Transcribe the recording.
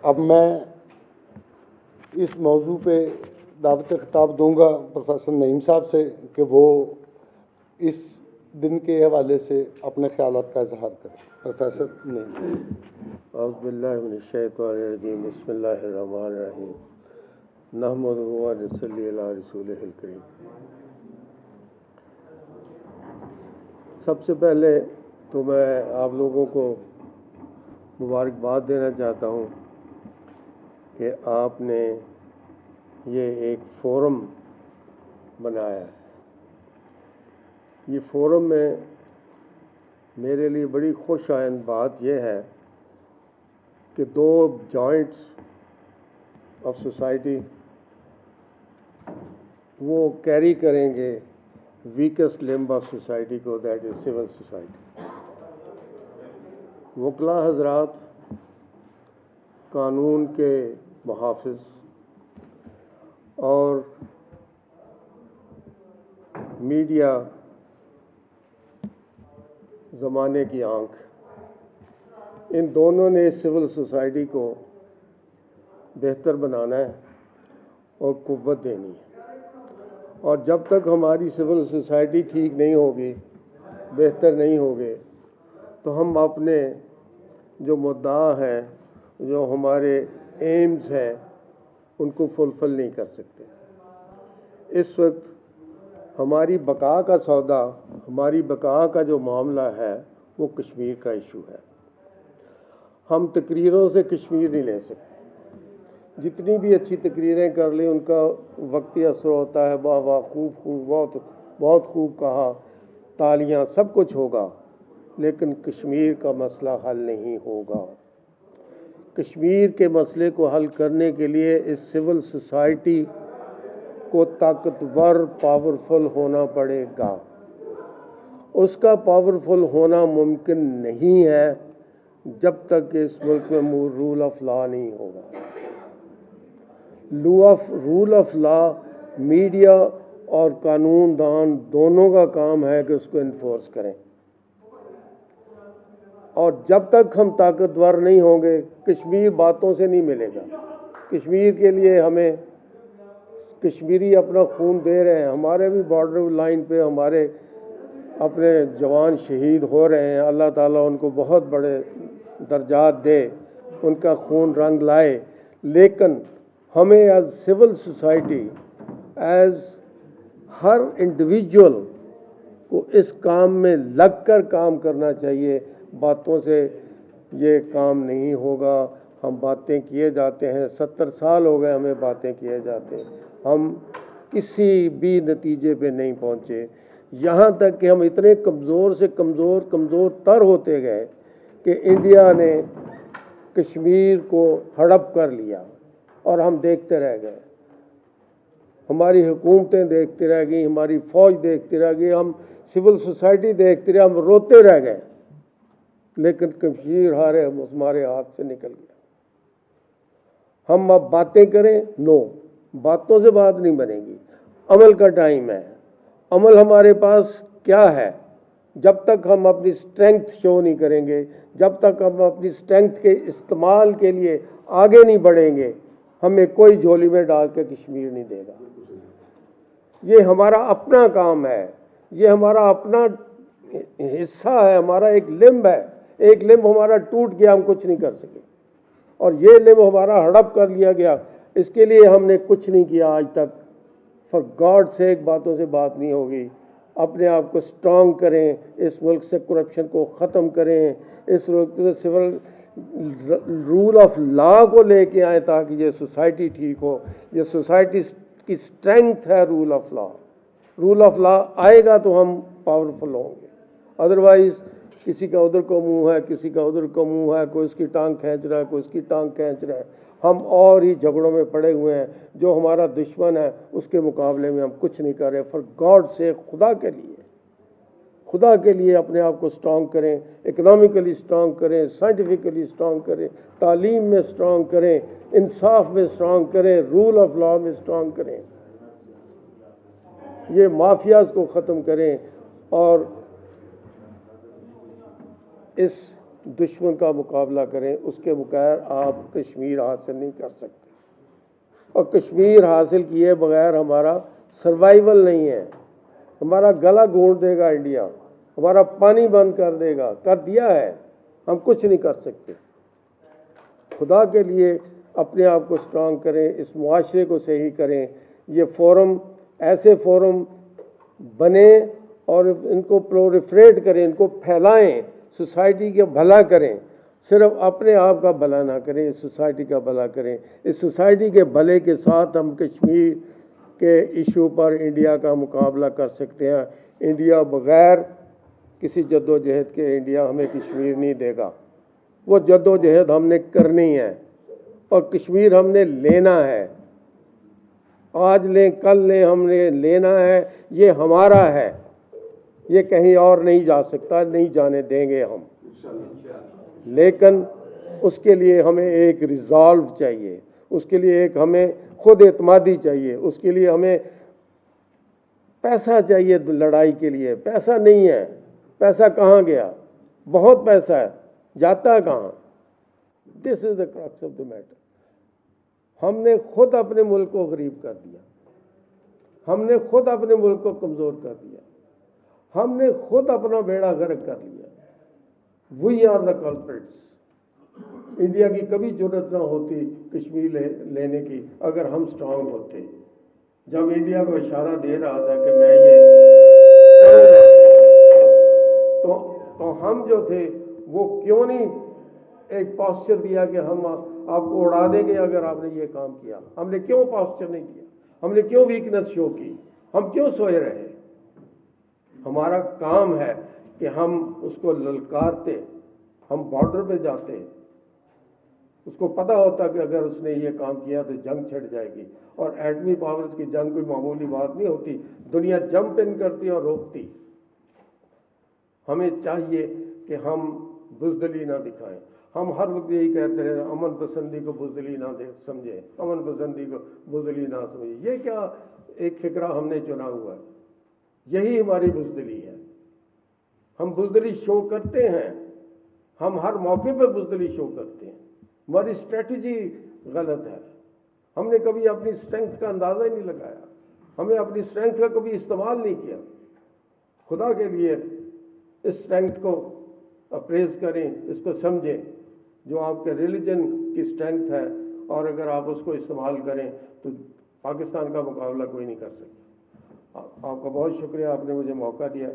اب میں اس موضوع پہ دعوت خطاب دوں گا پروفیسر نعیم صاحب سے کہ وہ اس دن کے حوالے سے اپنے خیالات کا اظہار کریں. پروفیسر نعیم. اعوذ باللہ من الشیطان الرجیم. بسم اللہ الرحمن الرحیم. نحمدہ و نصلی علی رسولہ الکریم. سب سے پہلے تو میں آپ لوگوں کو مبارکباد دینا چاہتا ہوں کہ آپ نے یہ ایک فورم بنایا ہے. یہ فورم میں میرے لیے بڑی خوش آئند بات یہ ہے کہ دو جوائنٹس آف سوسائٹی وہ کیری کریں گے ویکسٹ لمب آف سوسائٹی کو، دیٹ از سول سوسائٹی. وکلاء حضرات، قانون کے محافظ اور میڈیا زمانے کی آنکھ، ان دونوں نے سول سوسائٹی کو بہتر بنانا ہے اور قوت دینی ہے. اور جب تک ہماری سول سوسائٹی ٹھیک نہیں ہوگی، بہتر نہیں ہوگی، تو ہم اپنے جو مدعا ہیں، جو ہمارے ایمز ہیں، ان کو فلفل نہیں کر سکتے. اس وقت ہماری بقا کا سودا، ہماری بقا کا جو معاملہ ہے وہ کشمیر کا ایشو ہے. ہم تقریروں سے کشمیر نہیں لے سکتے. جتنی بھی اچھی تقریریں کر لیں ان کا وقتی اثر ہوتا ہے. واہ واہ، خوب بہت خوب کہا، تالیاں، سب کچھ ہوگا، لیکن کشمیر کا مسئلہ حل نہیں ہوگا. کشمیر کے مسئلے کو حل کرنے کے لیے اس سول سوسائٹی کو طاقتور، پاورفل ہونا پڑے گا. اس کا پاورفل ہونا ممکن نہیں ہے جب تک کہ اس ملک میں رول آف لا نہیں ہوگا. رول آف لا میڈیا اور قانون دان دونوں کا کام ہے کہ اس کو انفورس کریں. اور جب تک ہم طاقتور نہیں ہوں گے، کشمیر باتوں سے نہیں ملے گا. کشمیر کے لیے ہمیں کشمیری اپنا خون دے رہے ہیں. ہمارے بھی بارڈر لائن پہ ہمارے اپنے جوان شہید ہو رہے ہیں. اللہ تعالیٰ ان کو بہت بڑے درجات دے، ان کا خون رنگ لائے. لیکن ہمیں ایز سول سوسائٹی، ایز ہر انڈیویجول کو اس کام میں لگ کر کام کرنا چاہیے. باتوں سے یہ کام نہیں ہوگا. ہم باتیں کیے جاتے ہیں، 70 سال ہو گئے ہمیں باتیں کیے جاتے ہیں، ہم کسی بھی نتیجے پہ نہیں پہنچے. یہاں تک کہ ہم اتنے کمزور سے کمزور تر ہوتے گئے کہ انڈیا نے کشمیر کو ہڑپ کر لیا اور ہم دیکھتے رہ گئے. ہماری حکومتیں دیکھتی رہ گئیں، ہماری فوج دیکھتی رہ گئی، ہم سول سوسائٹی دیکھتی رہے، ہم روتے رہ گئے. لیکن کشمیر ہمارے ہاتھ سے نکل گیا. ہم اب باتیں کریں؟ نو، باتوں سے بات نہیں بنے گی. عمل کا ٹائم ہے. عمل ہمارے پاس کیا ہے؟ جب تک ہم اپنی اسٹرینگتھ شو نہیں کریں گے، جب تک ہم اپنی اسٹرینگتھ کے استعمال کے لیے آگے نہیں بڑھیں گے، ہمیں کوئی جھولی میں ڈال کے کشمیر نہیں دے گا. یہ ہمارا اپنا کام ہے، یہ ہمارا اپنا حصہ ہے، ہمارا ایک لمب ہے. ایک لمب ہمارا ٹوٹ گیا، ہم کچھ نہیں کر سکے. اور یہ لمب ہمارا ہڑپ کر لیا گیا، اس کے لیے ہم نے کچھ نہیں کیا آج تک. فار گاڈ سیک باتوں سے بات نہیں ہوگی. اپنے آپ کو اسٹرانگ کریں، اس ملک سے کرپشن کو ختم کریں، اس ملک سے سول رول آف لا کو لے کے آئیں تاکہ یہ سوسائٹی ٹھیک ہو. یہ سوسائٹی کی اسٹرینگتھ ہے rule of law. Rule of law آئے گا تو ہم پاورفل ہوں گے. ادروائز کسی کا ادھر کا منہ ہے، کسی کا ادھر کا منہ ہے، کوئی اس کی ٹانگ کھینچ رہا ہے، کوئی اس کی ٹانگ کھینچ رہا ہے. ہم اور ہی جھگڑوں میں پڑے ہوئے ہیں. جو ہمارا دشمن ہے اس کے مقابلے میں ہم کچھ نہیں کر رہے. فار گاڈ سے خدا کے لیے اپنے آپ کو اسٹرانگ کریں. اکنامکلی اسٹرانگ کریں، سائنٹیفکلی اسٹرانگ کریں، تعلیم میں اسٹرانگ کریں، انصاف میں اسٹرانگ کریں، رول آف لا میں اسٹرانگ کریں. یہ مافیاز کو ختم کریں اور اس دشمن کا مقابلہ کریں، اس کے بغیر آپ کشمیر حاصل نہیں کر سکتے، اور کشمیر حاصل کیے بغیر ہمارا سروائیول نہیں ہے۔ ہمارا گلا گھونٹ دے گا انڈیا، ہمارا پانی بند کر دے گا، کر دیا ہے، ہم کچھ نہیں کر سکتے۔ خدا کے لیے اپنے آپ کو سٹرانگ کریں، اس معاشرے کو صحیح کریں، یہ فورم ایسے فورم بنے اور ان کو پرولیفریٹ کریں، ان کو پھیلائیں، سوسائٹی کا بھلا کریں، صرف اپنے آپ کا بھلا نہ کریں، سوسائٹی کا بھلا کریں۔ اس سوسائٹی کے بھلے کے ساتھ ہم کشمیر کے ایشو پر انڈیا کا مقابلہ کر سکتے ہیں۔ انڈیا بغیر کسی جد و جہد کے انڈیا ہمیں کشمیر نہیں دے گا، وہ جد و جہد ہم نے کرنی ہے، اور کشمیر ہم نے لینا ہے، آج لیں کل لیں، ہم نے لینا ہے، یہ ہمارا ہے، یہ کہیں اور نہیں جا سکتا، نہیں جانے دیں گے ہم۔ لیکن اس کے لیے ہمیں ایک ریزالو چاہیے، اس کے لیے ایک ہمیں خود اعتمادی چاہیے، اس کے لیے ہمیں پیسہ چاہیے لڑائی کے لیے۔ پیسہ نہیں ہے، پیسہ کہاں گیا؟ بہت پیسہ ہے، جاتا کہاں؟ This is the crux of the matter. ہم نے خود اپنے ملک کو غریب کر دیا، ہم نے خود اپنے ملک کو کمزور کر دیا، ہم نے خود اپنا بیڑا غرق کر لیا۔ We are the culprits. India کی کبھی ضرورت نہ ہوتی کشمیر لینے کی اگر ہم سٹرانگ ہوتے۔ جب انڈیا کو اشارہ دے رہا تھا کہ میں یہ تو ہم جو تھے وہ کیوں نہیں ایک پاسچر دیا کہ ہم آپ کو اڑا دیں گے اگر آپ نے یہ کام کیا؟ ہم نے کیوں پاسچر نہیں دیا؟ ہم نے کیوں ویکنس شو کی؟ ہم کیوں سوئے رہے؟ ہمارا کام ہے کہ ہم اس کو للکارتے، ہم بارڈر پہ جاتے، اس کو پتہ ہوتا کہ اگر اس نے یہ کام کیا تو جنگ چھڑ جائے گی، اور ایٹمی پاورز کی جنگ کوئی معمولی بات نہیں ہوتی، دنیا جمپ ان کرتی اور روکتی۔ ہمیں چاہیے کہ ہم بزدلی نہ دکھائیں۔ ہم ہر وقت یہی کہتے رہے امن پسندی کو بزدلی نہ سمجھیں، امن پسندی کو بزدلی نہ سمجھیں۔ یہ کیا ایک فکرہ ہم نے چنا ہوا ہے؟ یہی ہماری بزدلی ہے۔ ہم بزدلی شو کرتے ہیں، ہم ہر موقع پہ بزدلی شو کرتے ہیں، ہماری اسٹریٹجی غلط ہے۔ ہم نے کبھی اپنی اسٹرینگتھ کا اندازہ ہی نہیں لگایا، ہمیں اپنی اسٹرینگتھ کا کبھی استعمال نہیں کیا۔ خدا کے لیے اس اسٹرینگتھ کو اپریز کریں، اس کو سمجھیں جو آپ کے ریلیجن کی اسٹرینگتھ ہے، اور اگر آپ اس کو استعمال کریں تو پاکستان کا مقابلہ کوئی نہیں کر سکتا۔ آپ کا بہت شکریہ، آپ نے مجھے موقع دیا۔